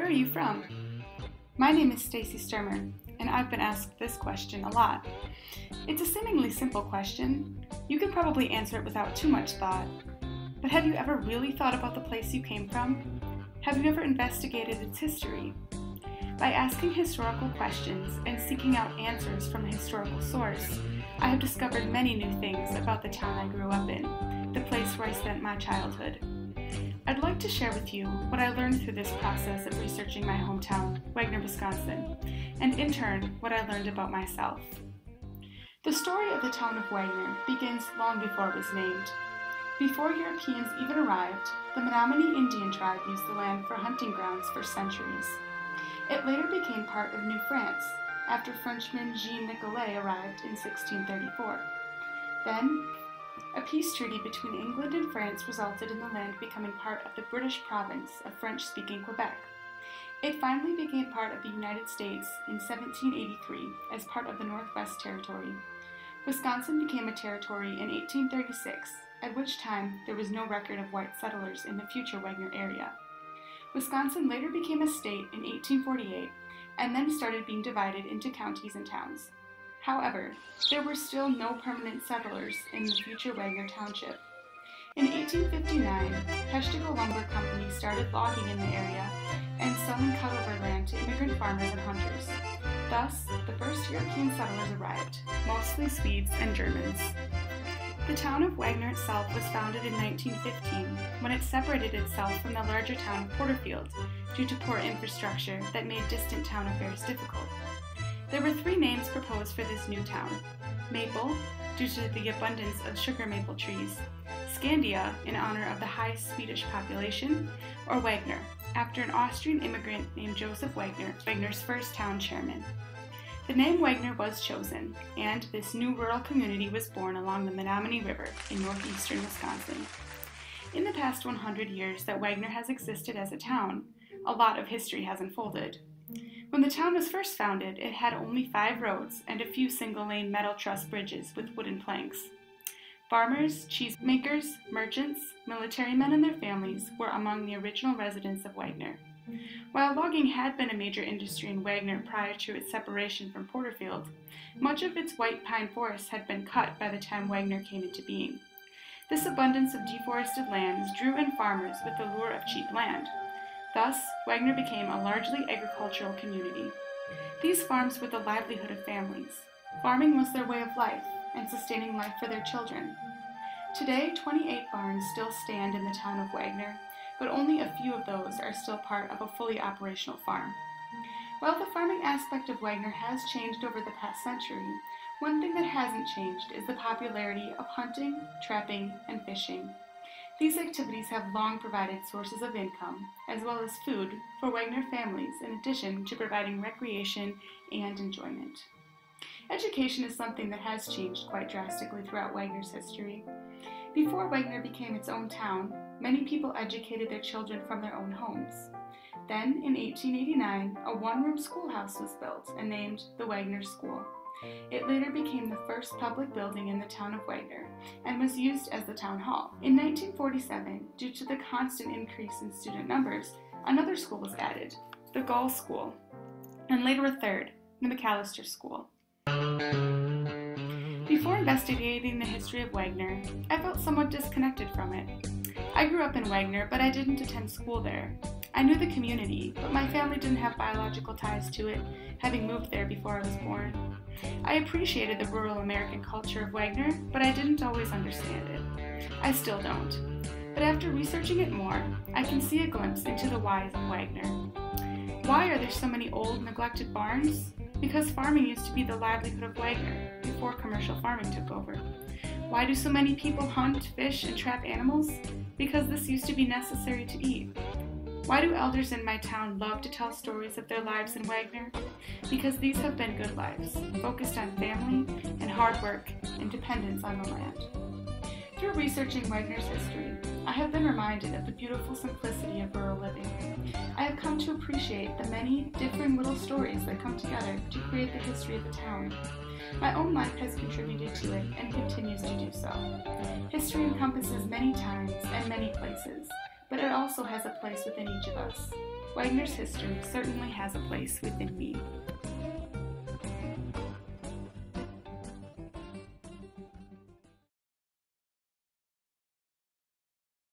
Where are you from? My name is Stacy Sturmer, and I've been asked this question a lot. It's a seemingly simple question. You can probably answer it without too much thought. But have you ever really thought about the place you came from? Have you ever investigated its history? By asking historical questions and seeking out answers from a historical source, I have discovered many new things about the town I grew up in, the place where I spent my childhood. I'd like to share with you what I learned through this process of researching my hometown, Wagner, Wisconsin, and in turn, what I learned about myself. The story of the town of Wagner begins long before it was named. Before Europeans even arrived, the Menominee Indian tribe used the land for hunting grounds for centuries. It later became part of New France, after Frenchman Jean Nicolet arrived in 1634. Then, a peace treaty between England and France resulted in the land becoming part of the British province of French-speaking Quebec. It finally became part of the United States in 1783 as part of the Northwest Territory. Wisconsin became a territory in 1836, at which time there was no record of white settlers in the future Wagner area. Wisconsin later became a state in 1848 and then started being divided into counties and towns. However, there were still no permanent settlers in the future Wagner Township. In 1859, Peshtigo Lumber Company started logging in the area and selling cutover land to immigrant farmers and hunters. Thus, the first European settlers arrived, mostly Swedes and Germans. The town of Wagner itself was founded in 1915 when it separated itself from the larger town of Porterfield due to poor infrastructure that made distant town affairs difficult. There were three names proposed for this new town: Maple, due to the abundance of sugar maple trees; Scandia, in honor of the high Swedish population; or Wagner, after an Austrian immigrant named Joseph Wagner, Wagner's first town chairman. The name Wagner was chosen, and this new rural community was born along the Menominee River in northeastern Wisconsin. In the past 100 years that Wagner has existed as a town, a lot of history has unfolded. When the town was first founded, it had only 5 roads and a few single-lane metal truss bridges with wooden planks. Farmers, cheesemakers, merchants, military men and their families were among the original residents of Wagner. While logging had been a major industry in Wagner prior to its separation from Porterfield, much of its white pine forest had been cut by the time Wagner came into being. This abundance of deforested lands drew in farmers with the lure of cheap land. Thus, Wagner became a largely agricultural community. These farms were the livelihood of families. Farming was their way of life and sustaining life for their children. Today, 28 barns still stand in the town of Wagner, but only a few of those are still part of a fully operational farm. While the farming aspect of Wagner has changed over the past century, one thing that hasn't changed is the popularity of hunting, trapping, and fishing. These activities have long provided sources of income, as well as food, for Wagner families, in addition to providing recreation and enjoyment. Education is something that has changed quite drastically throughout Wagner's history. Before Wagner became its own town, many people educated their children from their own homes. Then, in 1889, a one-room schoolhouse was built and named the Wagner School. It later became the first public building in the town of Wagner and was used as the town hall. In 1947, due to the constant increase in student numbers, another school was added, the Gull School, and later a third, the McAllister School. Before investigating the history of Wagner, I felt somewhat disconnected from it. I grew up in Wagner, but I didn't attend school there. I knew the community, but my family didn't have biological ties to it, having moved there before I was born. I appreciated the rural American culture of Wagner, but I didn't always understand it. I still don't. But after researching it more, I can see a glimpse into the whys of Wagner. Why are there so many old, neglected barns? Because farming used to be the livelihood of Wagner before commercial farming took over. Why do so many people hunt, fish, and trap animals? Because this used to be necessary to eat. Why do elders in my town love to tell stories of their lives in Wagner? Because these have been good lives, focused on family and hard work and dependence on the land. Through researching Wagner's history, I have been reminded of the beautiful simplicity of rural living. I have come to appreciate the many differing little stories that come together to create the history of the town. My own life has contributed to it and continues to do so. History encompasses many times and many places, but it also has a place within each of us. Wagner's history certainly has a place within me.